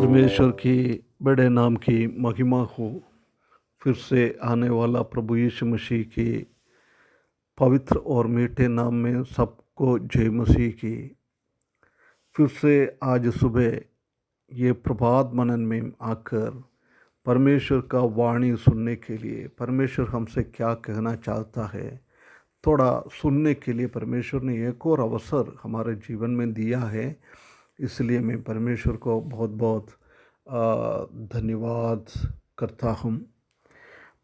परमेश्वर की बड़े नाम की महिमा हो। फिर से आने वाला प्रभु यीशु मसीह की पवित्र और मीठे नाम में सबको जय मसीह की। फिर से आज सुबह ये प्रभात मनन में आकर परमेश्वर का वाणी सुनने के लिए, परमेश्वर हमसे क्या कहना चाहता है, थोड़ा सुनने के लिए परमेश्वर ने एक और अवसर हमारे जीवन में दिया है। इसलिए मैं परमेश्वर को बहुत बहुत धन्यवाद करता हूँ।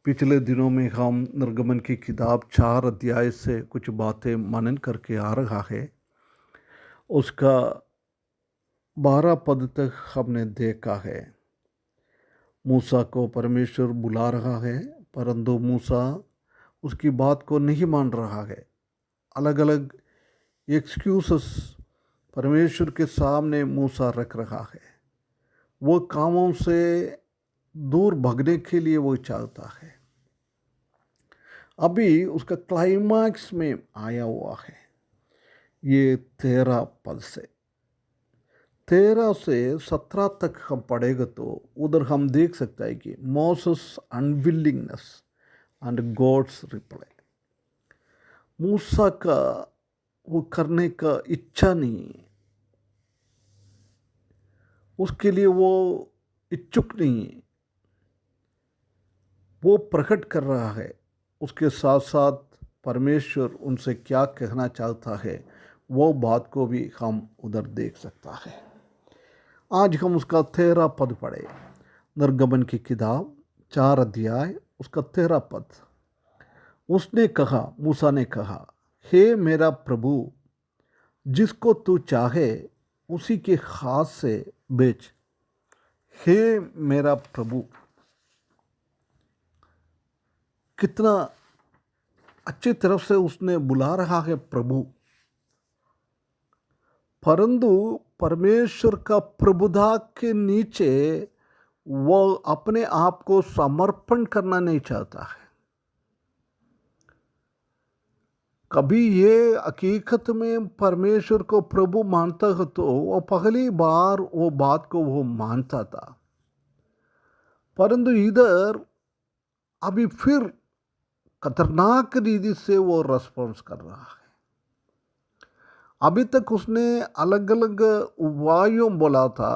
पिछले दिनों में हम निर्गमन की किताब 4 अध्याय से कुछ बातें मनन करके आ रहा है। उसका 12 पद तक हमने देखा है। मूसा को परमेश्वर बुला रहा है, परंतु मूसा उसकी बात को नहीं मान रहा है। अलग अलग एक्सक्यूसेस परमेश्वर के सामने मूसा रख रहा है। वो कामों से दूर भागने के लिए वो चाहता है। अभी उसका क्लाइमैक्स में आया हुआ है। ये 13 पद से 13 से 17 तक हम पढ़ेगा तो उधर हम देख सकते हैं कि Moses unwillingness and God's reply. मूसा का वो करने का इच्छा नहीं, उसके लिए वो इच्छुक नहीं, वो प्रकट कर रहा है। उसके साथ साथ परमेश्वर उनसे क्या कहना चाहता है वो बात को भी हम उधर देख सकता है। आज हम उसका 13 पद पढ़े। निर्गमन की किताब 4 अध्याय उसका 13 पद। उसने कहा, मूसा ने कहा, हे मेरा प्रभु, जिसको तू चाहे उसी के हाथ से बेच। हे मेरा प्रभु, कितना अच्छी तरफ से उसने बुला रहा है प्रभु। परंतु परमेश्वर का प्रभुता के नीचे वो अपने आप को समर्पण करना नहीं चाहता है। कभी ये हकीकत में परमेश्वर को प्रभु मानता है तो वो पहली बार वो बात को वो मानता था, परंतु इधर अभी फिर खतरनाक रीति से वो रेस्पॉन्स कर रहा है। अभी तक उसने अलग अलग उपायों बोला था।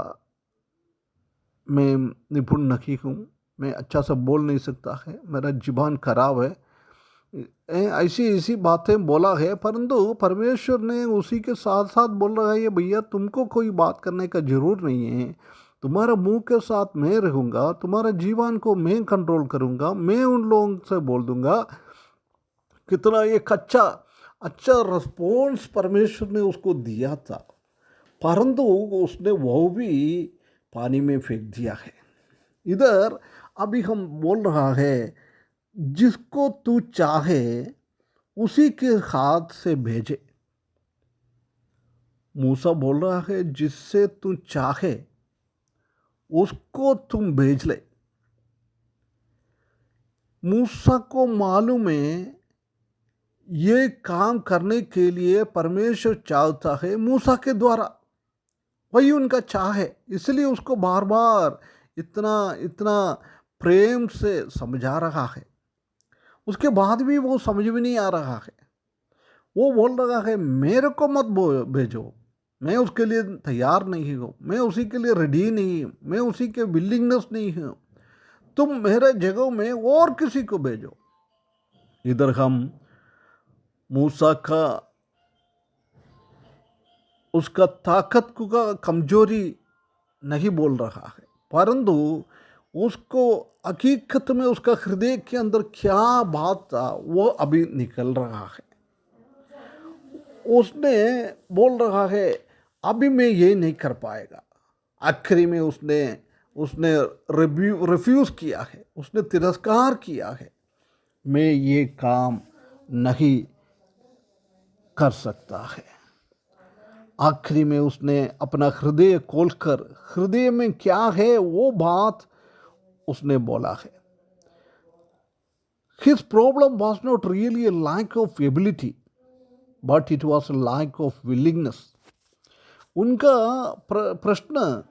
मैं निपुण नहीं हूँ, मैं अच्छा सा बोल नहीं सकता है, मेरा जुबान खराब है, ऐसी ऐसी बातें बोला है। परंतु परमेश्वर ने उसी के साथ साथ बोल रहा है, ये भैया तुमको कोई बात करने का जरूर नहीं है, तुम्हारा मुंह के साथ मैं रहूँगा, तुम्हारा जीवन को मैं कंट्रोल करूँगा, मैं उन लोगों से बोल दूँगा। कितना एक अच्छा रिस्पॉन्स परमेश्वर ने उसको दिया था, परंतु उसने वो भी पानी में फेंक दिया है। इधर अभी हम बोल रहा है, जिसको तू चाहे उसी के हाथ से भेजे। मूसा बोल रहा है, जिससे तू चाहे उसको तुम भेज ले। मूसा को मालूम है ये काम करने के लिए परमेश्वर चाहता है मूसा के द्वारा, वही उनका चाह है। इसलिए उसको बार बार इतना प्रेम से समझा रहा है। उसके बाद भी वो समझ में नहीं आ रहा है। वो बोल रहा है, मेरे को मत भेजो, मैं उसके लिए तैयार नहीं हूँ, मैं उसी के लिए रेडी नहीं हूँ, मैं उसी के विलिंगनेस नहीं हूँ, तुम मेरे जगह में और किसी को भेजो। इधर हम मूसा का उसका ताकत का कमजोरी नहीं बोल रहा है, परंतु उसको हकीकत में उसका हृदय के अंदर क्या बात था वो अभी निकल रहा है। उसने बोल रहा है, अभी मैं ये नहीं कर पाएगा। आखिरी में उसने रिफ्यूज़ किया है, उसने तिरस्कार किया है, मैं ये काम नहीं कर सकता है। आखिरी में उसने अपना हृदय खोलकर हृदय में क्या है वो बात उसने बोला है। His problem was not really a lack of ability, but it was a lack of willingness. उनका प्रश्न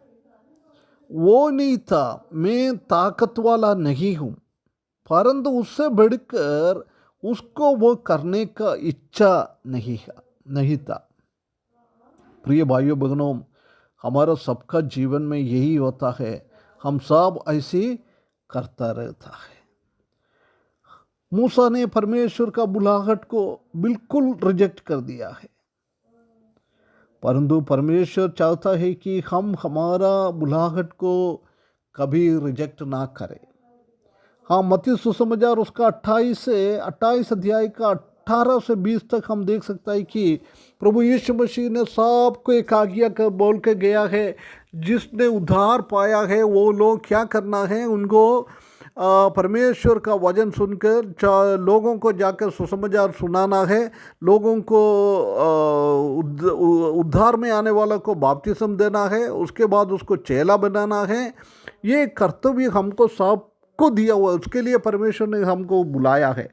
वो नहीं था, मैं ताकत वाला नहीं हूँ, परंतु उससे बढ़कर उसको वो करने का इच्छा नहीं था। प्रिय भाइयों बहनों, हमारा सबका जीवन में यही होता है, हम सब ऐसे करता रहता है। मूसा ने परमेश्वर का बुलाहट को बिल्कुल रिजेक्ट कर दिया है, परंतु परमेश्वर चाहता है कि हम हमारा बुलाहट को कभी रिजेक्ट ना करें। हाँ, मत्ती सुसमाचार उसका 28 अध्याय का 18 से 20 तक हम देख सकता है कि प्रभु यीशु मसीह ने सबको एक आज्ञा कर बोल के गया है। जिसने उद्धार पाया है वो लोग क्या करना है, उनको परमेश्वर का वचन सुनकर लोगों को जाकर सुसमाचार सुनाना है, लोगों को उद्धार में आने वाला को बपतिस्म देना है, उसके बाद उसको चेला बनाना है। ये कर्तव्य हमको सबको दिया हुआ, उसके लिए परमेश्वर ने हमको बुलाया है।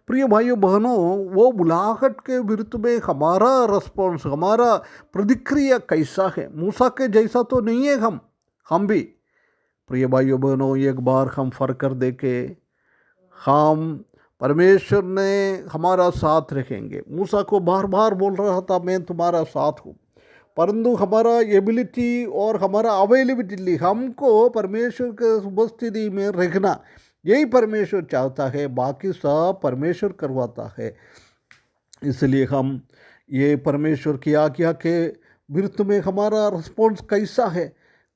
प्रिय भाइयों बहनों, वो बुलाहट के विरुद्ध में हमारा रिस्पॉन्स, हमारा प्रतिक्रिया कैसा है? मूसा के जैसा तो नहीं है हम भी। प्रिय भाइयों बहनों, एक बार हम फर्क कर देखे, हम परमेश्वर ने हमारा साथ रखेंगे। मूसा को बार बार बोल रहा था मैं तुम्हारा साथ हूँ, परंतु हमारा एबिलिटी और हमारा अवेलेबिलिटी, हमको परमेश्वर के उपस्थिति में रखना, यही परमेश्वर चाहता है, बाकी सब परमेश्वर करवाता है। इसलिए हम ये परमेश्वर की आज्ञा के विरुद्ध में हमारा रिस्पॉन्स कैसा है,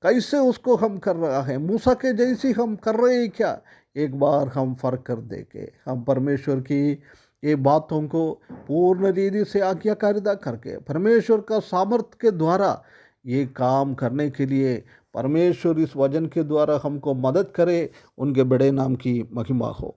कैसे उसको हम कर रहा है, मूसा के जैसी हम कर रहे हैं क्या? एक बार हम फर्क कर देंगे, हम परमेश्वर की ये बातों को पूर्ण रीति से आज्ञाकारिता करके परमेश्वर का सामर्थ्य के द्वारा ये काम करने के लिए परमेश्वर इस वचन के द्वारा हमको मदद करे। उनके बड़े नाम की महिमा हो।